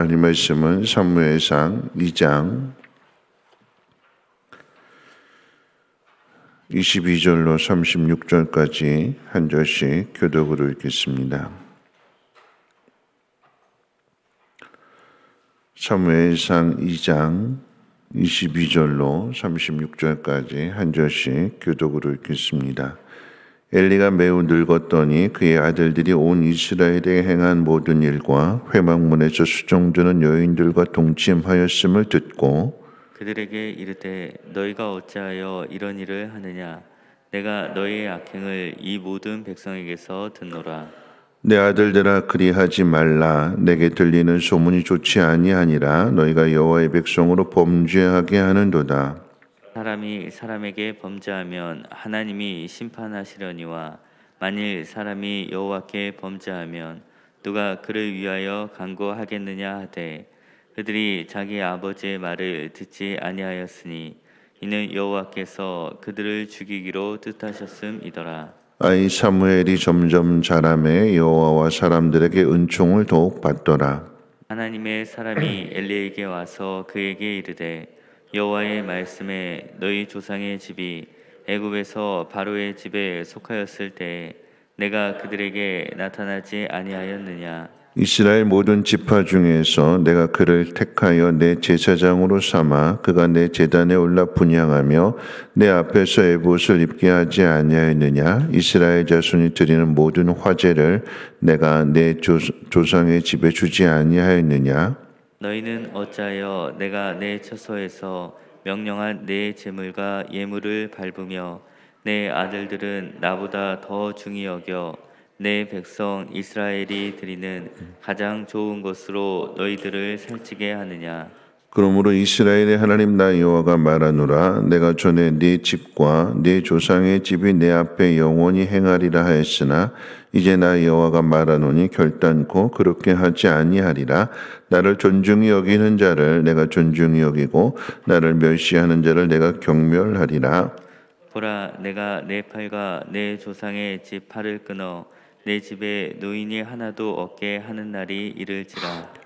하나님 말씀은 사무엘상 2장 22절로 36절까지 한 절씩 교독으로 읽겠습니다. 사무엘상 2장 22절로 36절까지 한 절씩 교독으로 읽겠습니다. 엘리가 매우 늙었더니 그의 아들들이 온 이스라엘에 행한 모든 일과 회막문에서 수종드는 여인들과 동침하였음을 듣고 그들에게 이르되 너희가 어찌하여 이런 일을 하느냐 내가 너희의 악행을 이 모든 백성에게서 듣노라. 내 아들들아 그리하지 말라. 내게 들리는 소문이 좋지 아니하니라. 너희가 여호와의 백성으로 범죄하게 하는도다. 사람이 사람에게 범죄하면 하나님이 심판하시려니와 만일 사람이 여호와께 범죄하면 누가 그를 위하여 간구하겠느냐 하되 그들이 자기 아버지의 말을 듣지 아니하였으니 이는 여호와께서 그들을 죽이기로 뜻하셨음이더라. 아이 사무엘이 점점 자라매 여호와와 사람들에게 은총을 더욱 받더라. 하나님의 사람이 엘리에게 와서 그에게 이르되 여호와의 말씀에 너희 조상의 집이 애굽에서 바로의 집에 속하였을 때에 내가 그들에게 나타나지 아니하였느냐. 이스라엘 모든 지파 중에서 내가 그를 택하여 내 제사장으로 삼아 그가 내 제단에 올라 분향하며 내 앞에서 에봇을 입게 하지 아니하였느냐. 이스라엘 자손이 드리는 모든 화제를 내가 내 조상의 집에 주지 아니하였느냐. 너희는 어찌하여 내가 내 처소에서 명령한 내 제물과 예물을 밟으며 내 아들들은 나보다 더 중히 여겨 내 백성 이스라엘이 드리는 가장 좋은 것으로 너희들을 살찌게 하느냐. 그러므로 이스라엘의 하나님 나 여호와가 말하노라. 내가 전에 네 집과 네 조상의 집이 내 앞에 영원히 행하리라 하였으나 이제 나 여호와가 말하노니 결단코 그렇게 하지 아니하리라. 나를 존중히 여기는 자를 내가 존중히 여기고 나를 멸시하는 자를 내가 경멸하리라. 보라, 내가 내 팔과 내 조상의 집 팔을 끊어 내 집에 노인이 하나도 없게 하는 날이 이를지라.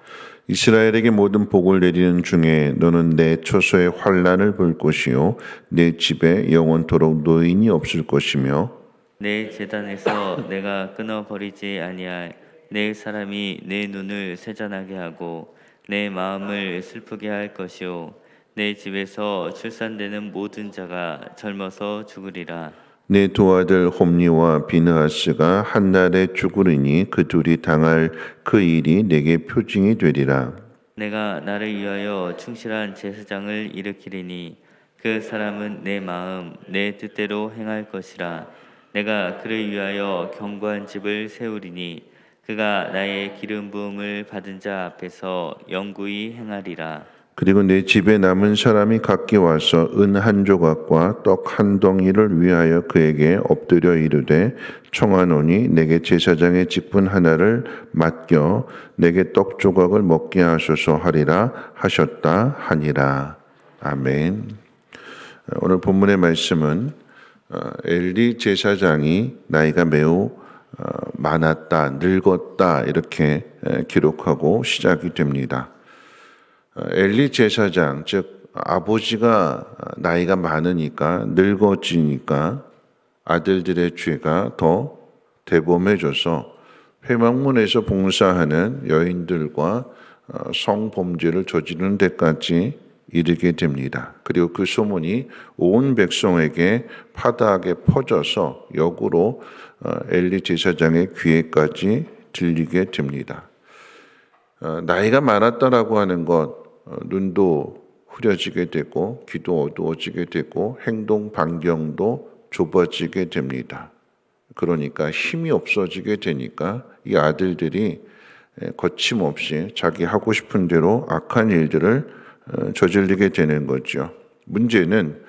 이스라엘에게 모든 복을 내리는 중에 너는 내 처소에 환난을 볼 것이요 내 집에 영원토록 노인이 없을 것이며 내 제단에서 내가 끊어 버리지 아니할 내 사람이 내 눈을 세잔하게 하고 내 마음을 슬프게 할 것이요 내 집에서 출산되는 모든 자가 젊어서 죽으리라. 내 두 아들 홈리와 비느하스가 한날에 죽으리니 그 둘이 당할 그 일이 내게 표징이 되리라. 내가 나를 위하여 충실한 제사장을 일으키리니 그 사람은 내 마음 내 뜻대로 행할 것이라. 내가 그를 위하여 견고한 집을 세우리니 그가 나의 기름 부음을 받은 자 앞에서 영구히 행하리라. 그리고 내 집에 남은 사람이 각기 와서 은 한 조각과 떡 한 덩이를 위하여 그에게 엎드려 이르되 청하노니 내게 제사장의 직분 하나를 맡겨 내게 떡 조각을 먹게 하소서 하리라 하셨다 하니라. 아멘. 오늘 본문의 말씀은 엘리 제사장이 나이가 매우 많았다, 늙었다 이렇게 기록하고 시작이 됩니다. 엘리 제사장, 즉 아버지가 나이가 많으니까 늙어지니까 아들들의 죄가 더 대범해져서 회막문에서 봉사하는 여인들과 성범죄를 저지르는 데까지 이르게 됩니다. 그리고 그 소문이 온 백성에게 파다하게 퍼져서 역으로 엘리 제사장의 귀에까지 들리게 됩니다. 나이가 많았다라고 하는 것, 눈도 흐려지게 되고 귀도 어두워지게 되고 행동 반경도 좁아지게 됩니다. 그러니까 힘이 없어지게 되니까 이 아들들이 거침없이 자기 하고 싶은 대로 악한 일들을 저지르게 되는 거죠. 문제는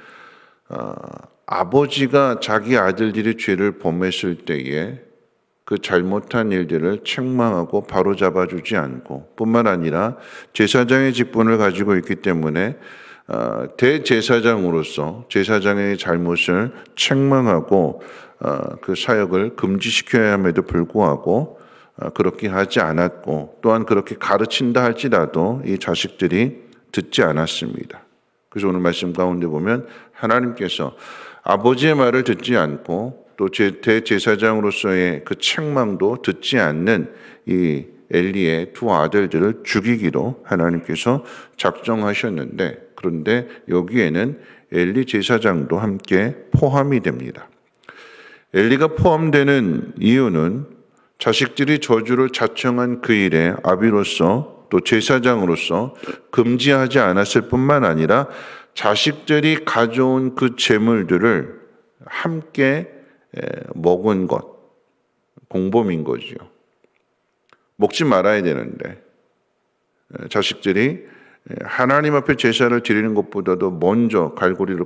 아버지가 자기 아들들이 죄를 범했을 때에 그 잘못한 일들을 책망하고 바로잡아주지 않고 뿐만 아니라 제사장의 직분을 가지고 있기 때문에 대제사장으로서 제사장의 잘못을 책망하고 그 사역을 금지시켜야 함에도 불구하고 그렇게 하지 않았고 또한 그렇게 가르친다 할지라도 이 자식들이 듣지 않았습니다. 그래서 오늘 말씀 가운데 보면 하나님께서 아버지의 말을 듣지 않고 또 대제사장으로서의 그 책망도 듣지 않는 이 엘리의 두 아들들을 죽이기로 하나님께서 작정하셨는데, 그런데 여기에는 엘리 제사장도 함께 포함이 됩니다. 엘리가 포함되는 이유는 자식들이 저주를 자청한 그 일에 아비로서 또 제사장으로서 금지하지 않았을 뿐만 아니라 자식들이 가져온 그 재물들을 함께 먹은 것, 공범인 거지요. 먹지 말아야 되는데 자식들이 하나님 앞에 제사를 드리는 것보다도 먼저 갈고리를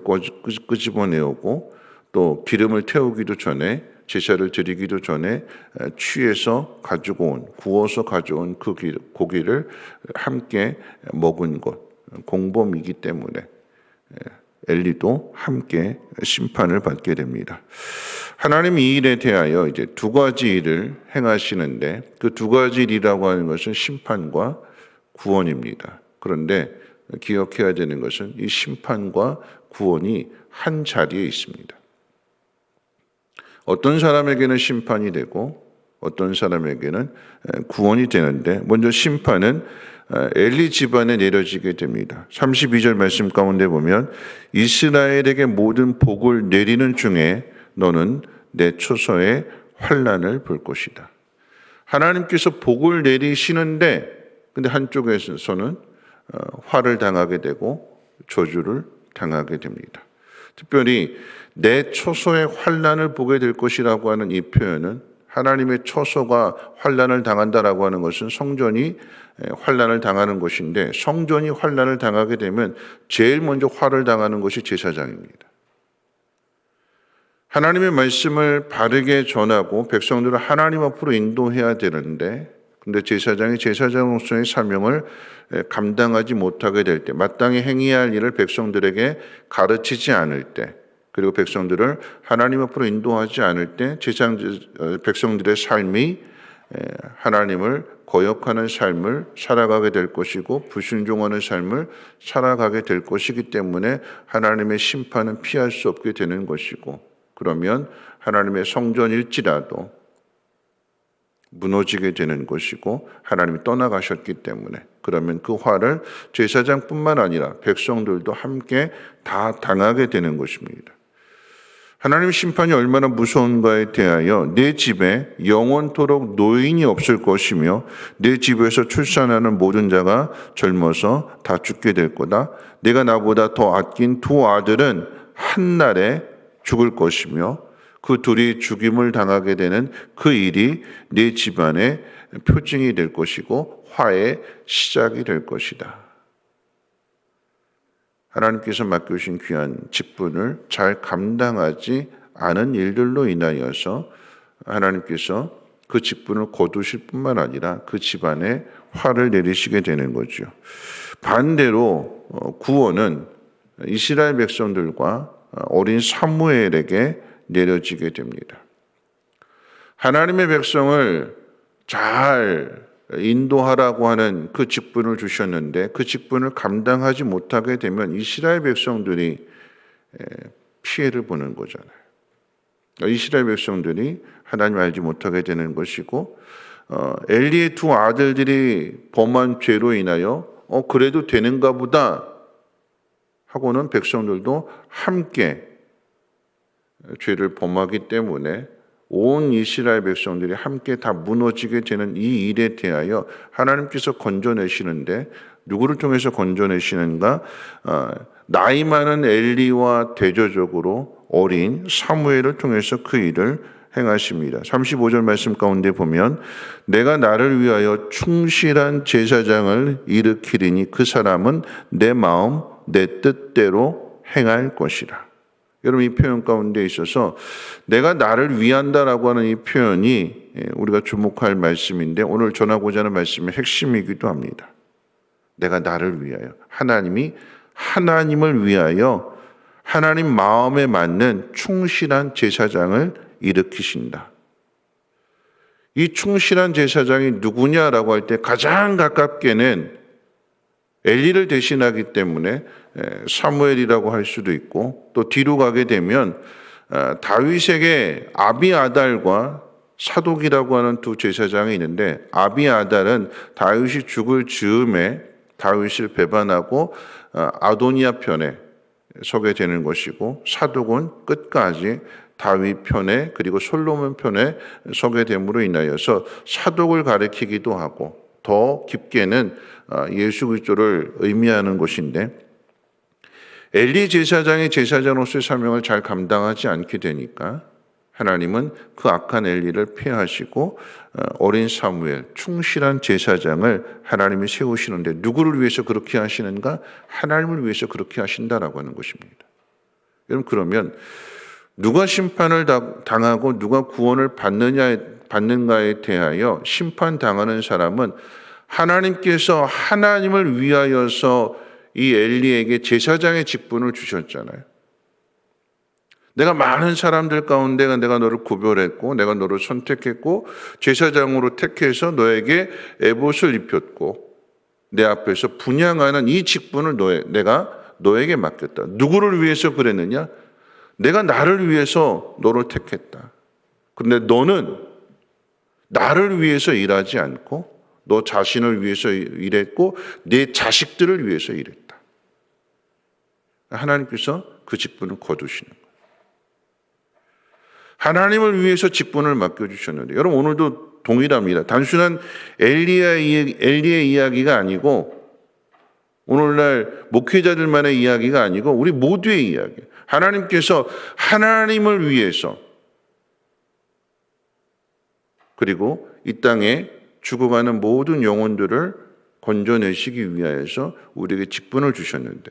끄집어내오고 또 기름을 태우기도 전에 제사를 드리기도 전에 취해서 가지고 온, 구워서 가져온 그 고기를 함께 먹은 것, 공범이기 때문에 엘리도 함께 심판을 받게 됩니다. 하나님 이 일에 대하여 이제 두 가지 일을 행하시는데 그 두 가지 일이라고 하는 것은 심판과 구원입니다. 그런데 기억해야 되는 것은 이 심판과 구원이 한 자리에 있습니다. 어떤 사람에게는 심판이 되고 어떤 사람에게는 구원이 되는데 먼저 심판은 엘리 집안에 내려지게 됩니다. 32절 말씀 가운데 보면 이스라엘에게 모든 복을 내리는 중에 너는 내 초소에 환난을 볼 것이다. 하나님께서 복을 내리시는데 근데 한쪽에서는 화를 당하게 되고 저주를 당하게 됩니다. 특별히 내 초소의 환난을 보게 될 것이라고 하는 이 표현은 하나님의 초소가 환난을 당한다라고 하는 것은 성전이 환난을 당하는 것인데 성전이 환난을 당하게 되면 제일 먼저 화를 당하는 것이 제사장입니다. 하나님의 말씀을 바르게 전하고 백성들을 하나님 앞으로 인도해야 되는데 근데 제사장이 제사장으로서의 사명을 감당하지 못하게 될 때, 마땅히 행해야 할 일을 백성들에게 가르치지 않을 때, 그리고 백성들을 하나님 앞으로 인도하지 않을 때 백성들의 삶이 하나님을 거역하는 삶을 살아가게 될 것이고 불순종하는 삶을 살아가게 될 것이기 때문에 하나님의 심판은 피할 수 없게 되는 것이고, 그러면 하나님의 성전일지라도 무너지게 되는 것이고 하나님이 떠나가셨기 때문에 그러면 그 화를 제사장뿐만 아니라 백성들도 함께 다 당하게 되는 것입니다. 하나님의 심판이 얼마나 무서운가에 대하여 내 집에 영원토록 노인이 없을 것이며 내 집에서 출산하는 모든 자가 젊어서 다 죽게 될 거다. 내가 나보다 더 아낀 두 아들은 한날에 죽을 것이며 그 둘이 죽임을 당하게 되는 그 일이 네 집안의 표징이 될 것이고 화의 시작이 될 것이다. 하나님께서 맡겨주신 귀한 직분을 잘 감당하지 않은 일들로 인하여서 하나님께서 그 직분을 거두실 뿐만 아니라 그 집안에 화를 내리시게 되는 거죠. 반대로 구원은 이스라엘 백성들과 어린 사무엘에게 내려지게 됩니다. 하나님의 백성을 잘 인도하라고 하는 그 직분을 주셨는데 그 직분을 감당하지 못하게 되면 이스라엘 백성들이 피해를 보는 거잖아요. 이스라엘 백성들이 하나님 알지 못하게 되는 것이고 엘리의 두 아들들이 범한 죄로 인하여 그래도 되는가 보다 하고는 백성들도 함께 죄를 범하기 때문에 온 이스라엘 백성들이 함께 다 무너지게 되는 이 일에 대하여 하나님께서 건져내시는데 누구를 통해서 건져내시는가? 나이 많은 엘리와 대조적으로 어린 사무엘을 통해서 그 일을 행하십니다. 35절 말씀 가운데 보면 내가 나를 위하여 충실한 제사장을 일으키리니 그 사람은 내 마음 내 뜻대로 행할 것이라. 여러분 이 표현 가운데 있어서 내가 나를 위한다라고 하는 이 표현이 우리가 주목할 말씀인데 오늘 전하고자 하는 말씀의 핵심이기도 합니다. 내가 나를 위하여 하나님이 하나님을 위하여 하나님 마음에 맞는 충실한 제사장을 일으키신다. 이 충실한 제사장이 누구냐라고 할 때 가장 가깝게는 엘리를 대신하기 때문에 사무엘이라고 할 수도 있고, 또 뒤로 가게 되면 다윗에게 아비아달과 사독이라고 하는 두 제사장이 있는데, 아비아달은 다윗이 죽을 즈음에 다윗을 배반하고 아도니아 편에 서게 되는 것이고, 사독은 끝까지 다윗 편에 그리고 솔로몬 편에 서게 됨으로 인하여서 사독을 가리키기도 하고, 더 깊게는 예수 그리스도를 의미하는 것인데, 엘리 제사장이 제사장으로서의 사명을 잘 감당하지 않게 되니까 하나님은 그 악한 엘리를 폐하시고 어린 사무엘, 충실한 제사장을 하나님이 세우시는데, 누구를 위해서 그렇게 하시는가? 하나님을 위해서 그렇게 하신다라고 하는 것입니다. 여러분, 그러면 누가 심판을 당하고 누가 구원을 받는가에 대하여 심판당하는 사람은 하나님께서 하나님을 위하여서 이 엘리에게 제사장의 직분을 주셨잖아요. 내가 많은 사람들 가운데 내가 너를 구별했고 내가 너를 선택했고 제사장으로 택해서 너에게 에봇을 입혔고 내 앞에서 분향하는 이 직분을 내가 너에게 맡겼다. 누구를 위해서 그랬느냐? 내가 나를 위해서 너를 택했다. 그런데 너는 나를 위해서 일하지 않고 너 자신을 위해서 일했고 내 자식들을 위해서 일했다. 하나님께서 그 직분을 거두시는 거예요. 하나님을 위해서 직분을 맡겨주셨는데, 여러분 오늘도 동일합니다. 단순한 엘리의 이야기가 아니고 오늘날 목회자들만의 이야기가 아니고 우리 모두의 이야기. 하나님께서 하나님을 위해서 그리고 이 땅에 죽어가는 모든 영혼들을 건져내시기 위하여서 우리에게 직분을 주셨는데,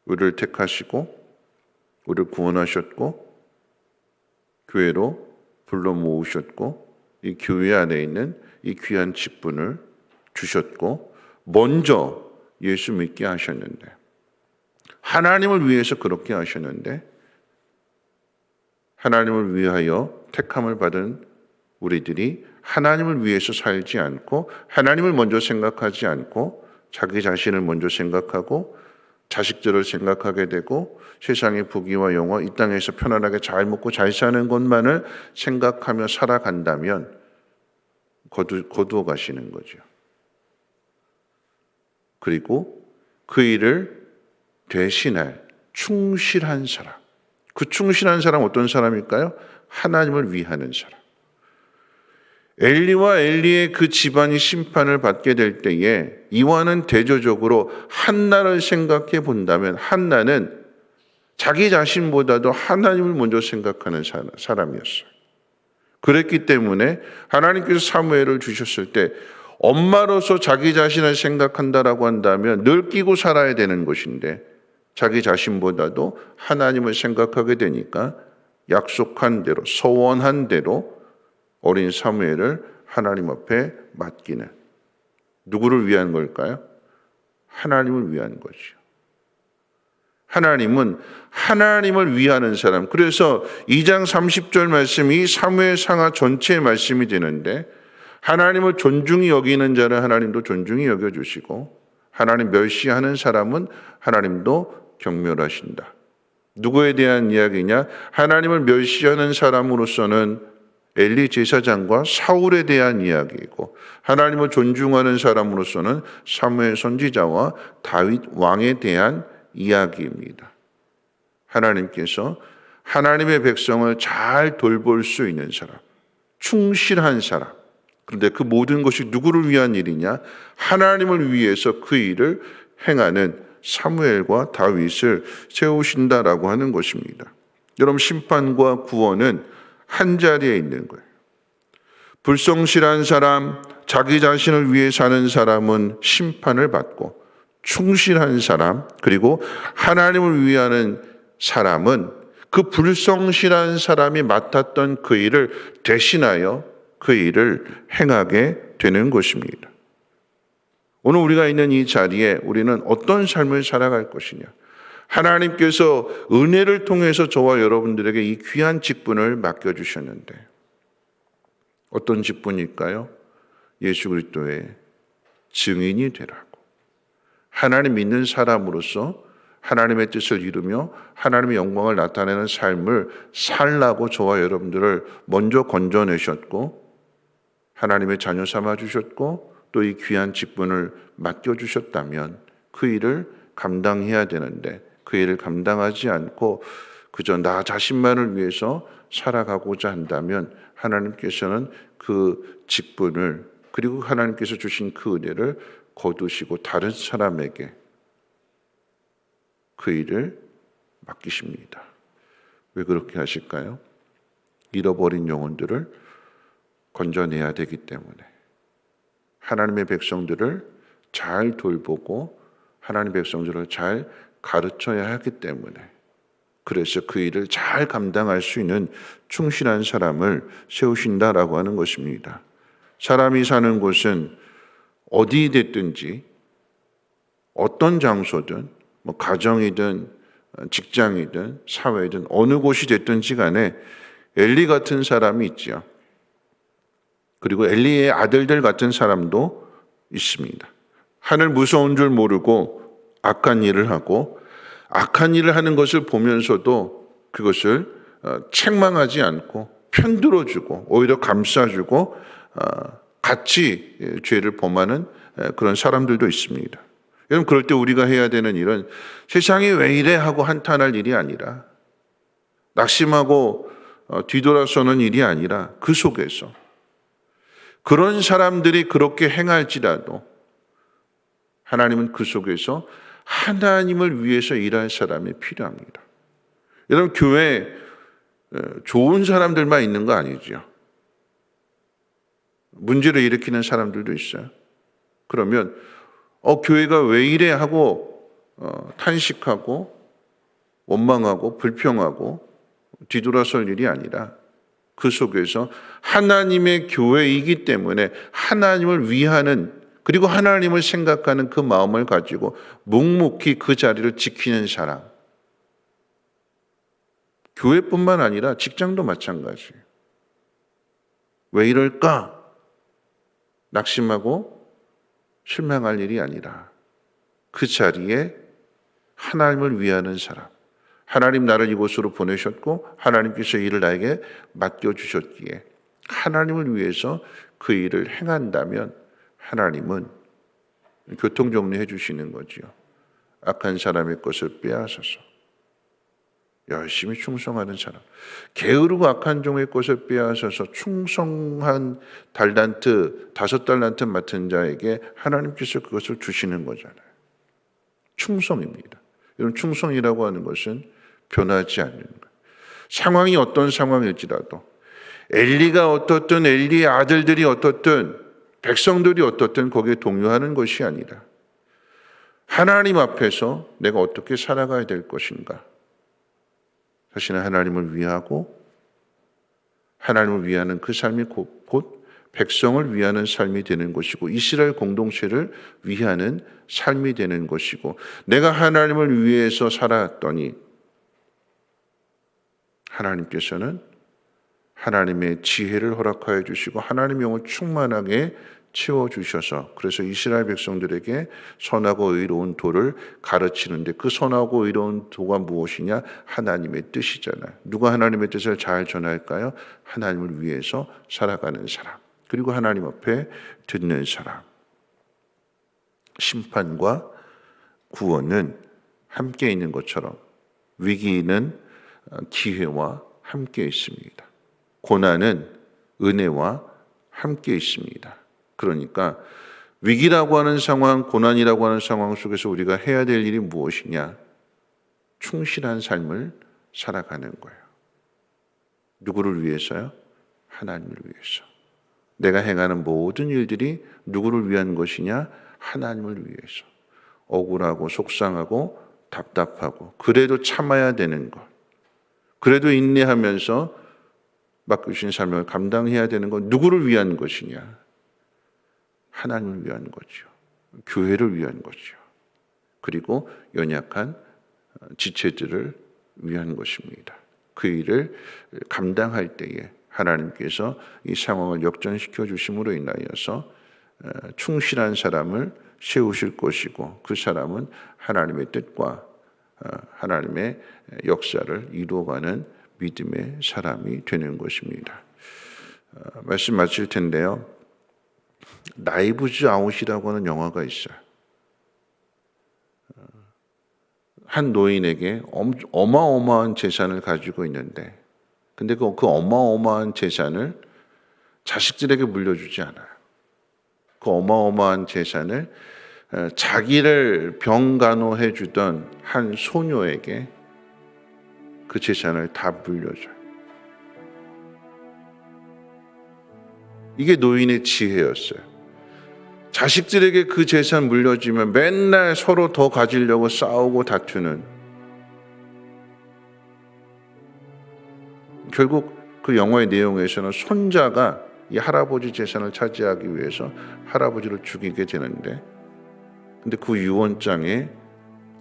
우리를 택하시고 우리를 구원하셨고 교회로 불러 모으셨고 이 교회 안에 있는 이 귀한 직분을 주셨고 먼저 예수 믿게 하셨는데, 하나님을 위해서 그렇게 하셨는데, 하나님을 위하여 택함을 받은 우리들이 하나님을 위해서 살지 않고 하나님을 먼저 생각하지 않고 자기 자신을 먼저 생각하고 자식들을 생각하게 되고 세상의 부귀와 영화, 이 땅에서 편안하게 잘 먹고 잘 사는 것만을 생각하며 살아간다면 거두어 가시는 거죠. 그리고 그 일을 대신할 충실한 사람, 그 충실한 사람 어떤 사람일까요? 하나님을 위하는 사람. 엘리와 엘리의 그 집안이 심판을 받게 될 때에 이와는 대조적으로 한나를 생각해 본다면, 한나는 자기 자신보다도 하나님을 먼저 생각하는 사람이었어요. 그랬기 때문에 하나님께서 사무엘을 주셨을 때 엄마로서 자기 자신을 생각한다라고 한다면 늘 끼고 살아야 되는 것인데, 자기 자신보다도 하나님을 생각하게 되니까 약속한 대로, 서원한 대로 어린 사무엘을 하나님 앞에 맡기는, 누구를 위한 걸까요? 하나님을 위한 거죠. 하나님은 하나님을 위하는 사람. 그래서 2장 30절 말씀이 사무엘 상하 전체의 말씀이 되는데, 하나님을 존중히 여기는 자를 하나님도 존중히 여겨주시고 하나님 멸시하는 사람은 하나님도 경멸하신다. 누구에 대한 이야기냐? 하나님을 멸시하는 사람으로서는 엘리 제사장과 사울에 대한 이야기이고, 하나님을 존중하는 사람으로서는 사무엘 선지자와 다윗 왕에 대한 이야기입니다. 하나님께서 하나님의 백성을 잘 돌볼 수 있는 사람, 충실한 사람. 그런데 그 모든 것이 누구를 위한 일이냐? 하나님을 위해서 그 일을 행하는 사무엘과 다윗을 세우신다라고 하는 것입니다. 여러분, 심판과 구원은 한 자리에 있는 거예요. 불성실한 사람, 자기 자신을 위해 사는 사람은 심판을 받고, 충실한 사람, 그리고 하나님을 위하는 사람은 그 불성실한 사람이 맡았던 그 일을 대신하여 그 일을 행하게 되는 것입니다. 오늘 우리가 있는 이 자리에 우리는 어떤 삶을 살아갈 것이냐? 하나님께서 은혜를 통해서 저와 여러분들에게 이 귀한 직분을 맡겨주셨는데, 어떤 직분일까요? 예수 그리스도의 증인이 되라고. 하나님 믿는 사람으로서 하나님의 뜻을 이루며 하나님의 영광을 나타내는 삶을 살라고 저와 여러분들을 먼저 건져내셨고 하나님의 자녀 삼아 주셨고 또 이 귀한 직분을 맡겨주셨다면 그 일을 감당해야 되는데 그 일을 감당하지 않고 그저 나 자신만을 위해서 살아가고자 한다면 하나님께서는 그 직분을 그리고 하나님께서 주신 그 은혜를 거두시고 다른 사람에게 그 일을 맡기십니다. 왜 그렇게 하실까요? 잃어버린 영혼들을 건져내야 되기 때문에 하나님의 백성들을 잘 돌보고 하나님의 백성들을 잘 가르쳐야 하기 때문에 그래서 그 일을 잘 감당할 수 있는 충실한 사람을 세우신다라고 하는 것입니다. 사람이 사는 곳은 어디 됐든지 어떤 장소든 뭐 가정이든 직장이든 사회든 어느 곳이 됐든지 간에 엘리 같은 사람이 있지요. 그리고 엘리의 아들들 같은 사람도 있습니다. 하늘 무서운 줄 모르고 악한 일을 하고 악한 일을 하는 것을 보면서도 그것을 책망하지 않고 편들어주고 오히려 감싸주고 같이 죄를 범하는 그런 사람들도 있습니다. 여러분 그럴 때 우리가 해야 되는 일은 세상이 왜 이래 하고 한탄할 일이 아니라 낙심하고 뒤돌아서는 일이 아니라 그 속에서 그런 사람들이 그렇게 행할지라도 하나님은 그 속에서 하나님을 위해서 일할 사람이 필요합니다. 여러분 교회에 좋은 사람들만 있는 거 아니죠. 문제를 일으키는 사람들도 있어요. 그러면 교회가 왜 이래 하고 탄식하고 원망하고 불평하고 뒤돌아설 일이 아니라 그 속에서 하나님의 교회이기 때문에 하나님을 위하는 그리고 하나님을 생각하는 그 마음을 가지고 묵묵히 그 자리를 지키는 사람. 교회뿐만 아니라 직장도 마찬가지예요. 왜 이럴까? 낙심하고 실망할 일이 아니라 그 자리에 하나님을 위하는 사람. 하나님 나를 이곳으로 보내셨고 하나님께서 일을 나에게 맡겨주셨기에 하나님을 위해서 그 일을 행한다면 하나님은 교통정리해 주시는 거지요. 악한 사람의 것을 빼앗아서 열심히 충성하는 사람, 게으르고 악한 종의 것을 빼앗아서 충성한 달란트, 5달란트 맡은 자에게 하나님께서 그것을 주시는 거잖아요. 충성입니다. 이런 충성이라고 하는 것은 변하지 않는 거예요. 상황이 어떤 상황일지라도 엘리가 어떻든 엘리의 아들들이 어떻든 백성들이 어떻든 거기에 동요하는 것이 아니라 하나님 앞에서 내가 어떻게 살아가야 될 것인가. 사실은 하나님을 위하고 하나님을 위하는 그 삶이 곧 백성을 위하는 삶이 되는 것이고 이스라엘 공동체를 위하는 삶이 되는 것이고 내가 하나님을 위해서 살았더니 하나님께서는 하나님의 지혜를 허락하여 주시고 하나님의 영을 충만하게 채워주셔서 그래서 이스라엘 백성들에게 선하고 의로운 도를 가르치는데 그 선하고 의로운 도가 무엇이냐? 하나님의 뜻이잖아요. 누가 하나님의 뜻을 잘 전할까요? 하나님을 위해서 살아가는 사람 그리고 하나님 앞에 듣는 사람. 심판과 구원은 함께 있는 것처럼 위기는 기회와 함께 있습니다. 고난은 은혜와 함께 있습니다. 그러니까 위기라고 하는 상황, 고난이라고 하는 상황 속에서 우리가 해야 될 일이 무엇이냐? 충실한 삶을 살아가는 거예요. 누구를 위해서요? 하나님을 위해서. 내가 행하는 모든 일들이 누구를 위한 것이냐? 하나님을 위해서. 억울하고 속상하고 답답하고 그래도 참아야 되는 것. 그래도 인내하면서 맡겨주신 삶을 감당해야 되는 건 누구를 위한 것이냐? 하나님을 위한 거죠. 교회를 위한 거죠. 그리고 연약한 지체들을 위한 것입니다. 그 일을 감당할 때에 하나님께서 이 상황을 역전시켜 주심으로 인하여서 충실한 사람을 세우실 것이고 그 사람은 하나님의 뜻과 하나님의 역사를 이루어가는 믿음의 사람이 되는 것입니다. 말씀 마칠 텐데요. 나이브즈 아웃이라고 하는 영화가 있어요. 한 노인에게 어마어마한 재산을 가지고 있는데 근데 그 어마어마한 재산을 자식들에게 물려주지 않아요. 그 어마어마한 재산을 자기를 병간호해 주던 한 소녀에게 그 재산을 다 물려줘요. 이게 노인의 지혜였어요. 자식들에게 그 재산 물려주면 맨날 서로 더 가지려고 싸우고 다투는, 결국 그 영화의 내용에서는 손자가 이 할아버지 재산을 차지하기 위해서 할아버지를 죽이게 되는데, 근데 그 유언장에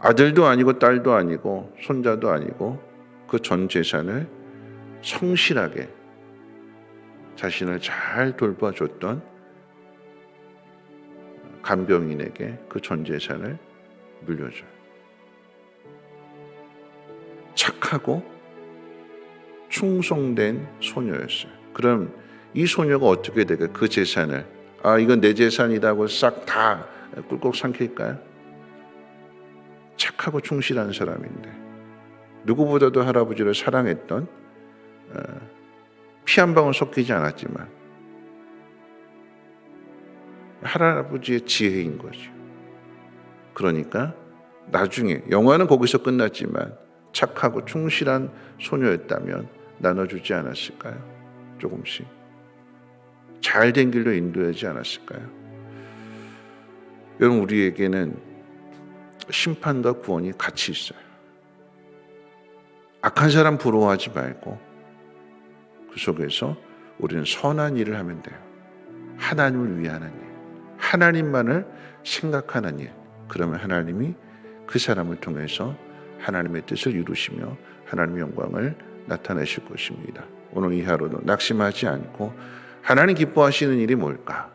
아들도 아니고 딸도 아니고 손자도 아니고 그 전 재산을 성실하게 자신을 잘 돌봐줬던 간병인에게 그 전 재산을 물려줘요. 착하고 충성된 소녀였어요. 그럼 이 소녀가 어떻게 되게 그 재산을 이건 내 재산이라고 싹 다 꿀꺽 삼킬까요? 착하고 충실한 사람인데 누구보다도 할아버지를 사랑했던, 피 한 방울 섞이지 않았지만 할아버지의 지혜인 거죠. 그러니까 나중에 영화는 거기서 끝났지만 착하고 충실한 소녀였다면 나눠주지 않았을까요? 조금씩 잘 된 길로 인도하지 않았을까요? 여러분, 우리에게는 심판과 구원이 같이 있어요. 악한 사람 부러워하지 말고 그 속에서 우리는 선한 일을 하면 돼요. 하나님을 위하는 일, 하나님만을 생각하는 일. 그러면 하나님이 그 사람을 통해서 하나님의 뜻을 이루시며 하나님의 영광을 나타내실 것입니다. 오늘 이 하루도 낙심하지 않고 하나님 기뻐하시는 일이 뭘까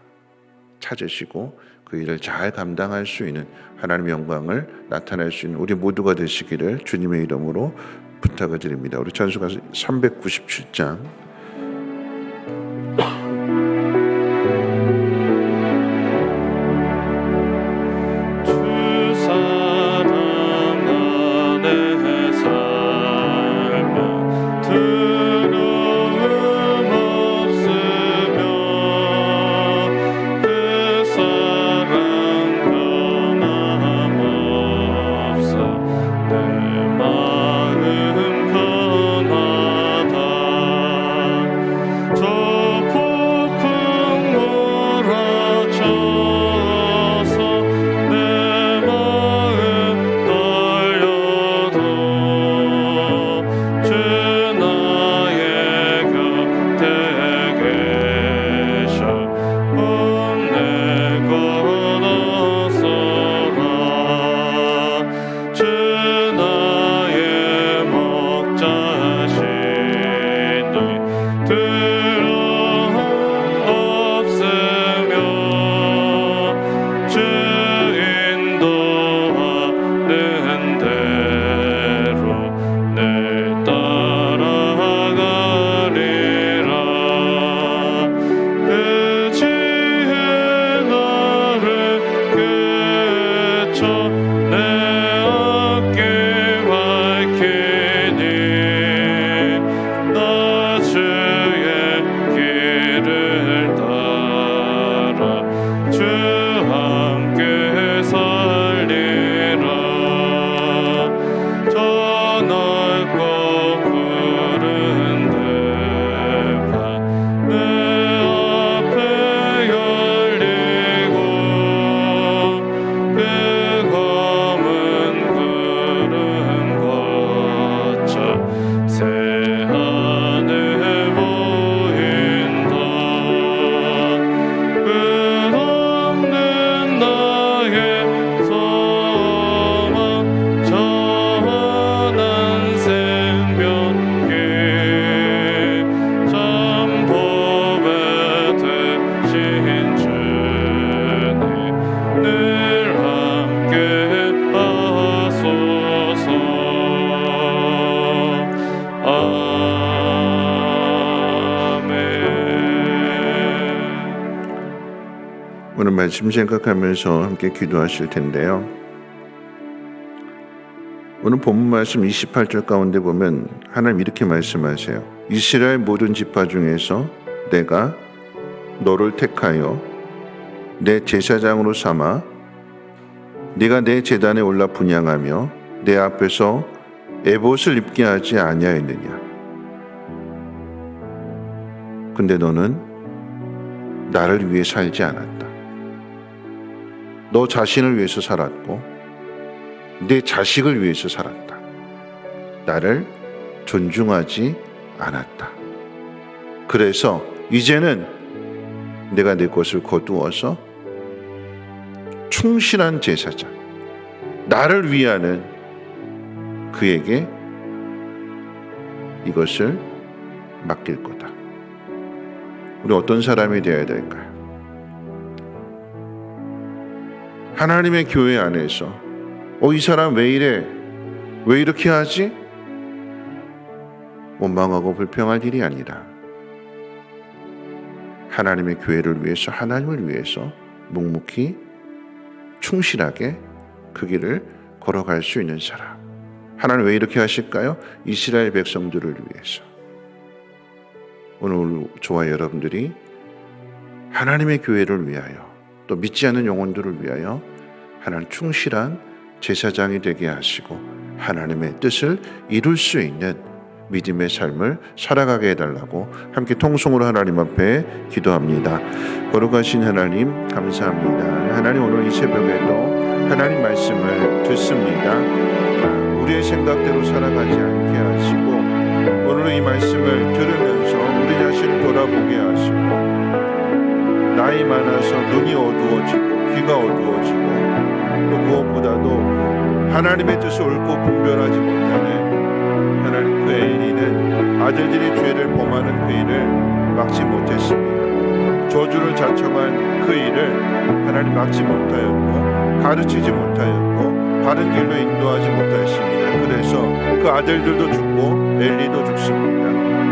찾으시고 그 일을 잘 감당할 수 있는 하나님의 영광을 나타낼 수 있는 우리 모두가 되시기를 주님의 이름으로 부탁을 드립니다. 우리 찬송가 397장 말씀 생각하면서 함께 기도하실 텐데요. 오늘 본문 말씀 28절 가운데 보면 하나님 이렇게 말씀하세요. 이스라엘 모든 지파 중에서 내가 너를 택하여 내 제사장으로 삼아 네가 내 제단에 올라 분향하며 내 앞에서 에봇을 입게 하지 아니하였느냐. 근데 너는 나를 위해 살지 않았다. 너 자신을 위해서 살았고 내 자식을 위해서 살았다. 나를 존중하지 않았다. 그래서 이제는 내가 내 것을 거두어서 충실한 제사장, 나를 위하는 그에게 이것을 맡길 거다. 우리 어떤 사람이 되어야 될까요? 하나님의 교회 안에서 이 사람 왜 이래? 왜 이렇게 하지? 원망하고 불평할 일이 아니라 하나님의 교회를 위해서, 하나님을 위해서 묵묵히 충실하게 그 길을 걸어갈 수 있는 사람. 하나님 왜 이렇게 하실까요? 이스라엘 백성들을 위해서. 오늘 저와 여러분들이 하나님의 교회를 위하여, 또 믿지 않는 영혼들을 위하여 하나님 충실한 제사장이 되게 하시고 하나님의 뜻을 이룰 수 있는 믿음의 삶을 살아가게 해달라고 함께 통성으로 하나님 앞에 기도합니다. 거룩하신 하나님 감사합니다. 하나님 오늘 이 새벽에도 하나님 말씀을 듣습니다. 우리의 생각대로 살아가지 않게 하시고 오늘 이 말씀을 들으면서 우리 자신을 돌아보게 하시고 나이 많아서 눈이 어두워지고 귀가 어두워지고 또 무엇보다도 하나님의 뜻을 옳고 분별하지 못하는 하나님 그 엘리는 아들들이 죄를 범하는 그 일을 막지 못했습니다. 저주를 자청한 그 일을 하나님 막지 못하였고 가르치지 못하였고 바른 길로 인도하지 못하였습니다. 그래서 그 아들들도 죽고 엘리도 죽습니다.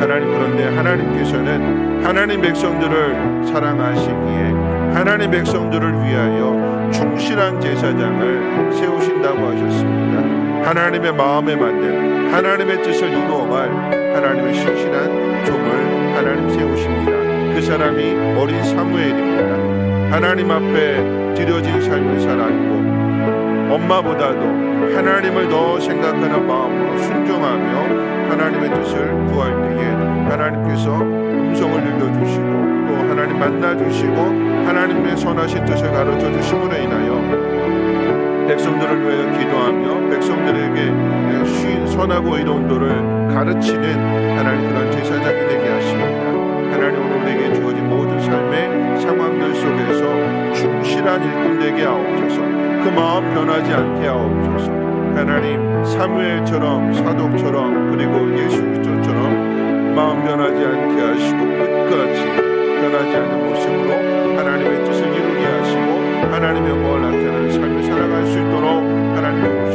하나님, 그런데 하나님께서는 하나님 백성들을 사랑하시기에 하나님 백성들을 위하여 충실한 제사장을 세우신다고 하셨습니다. 하나님의 마음에 맞는 하나님의 뜻을 이루어갈 하나님의 신실한 종을 하나님 세우십니다. 그 사람이 어린 사무엘입니다. 하나님 앞에 드려진 삶을 살았고 엄마보다도 하나님을 더 생각하는 마음으로 순종하며 하나님의 뜻을 구할 때에 하나님께서 음성을 들려주시고 또 하나님 만나주시고 하나님의 선하신 뜻을 가르쳐주심으로 인하여 백성들을 위하여 기도하며 백성들에게 선하고 의로운 도를 가르치는 하나님 그런 제사장이 되게 하십니다. 하나님 오늘 우리에게 주어진 모든 삶의 상황들 속에서 충실한 일꾼 되게 하옵소서. 그 마음 변하지 않게 하옵소서. 하나님 사무엘처럼 사독처럼 그리고 예수 그리스도처럼 마음 변하지 않게 하시고 끝까지 변하지 않는 모습으로 하나님의 뜻을 이루게 하시고 하나님의 영광을 나타내는 삶을 살아갈 수 있도록 하나님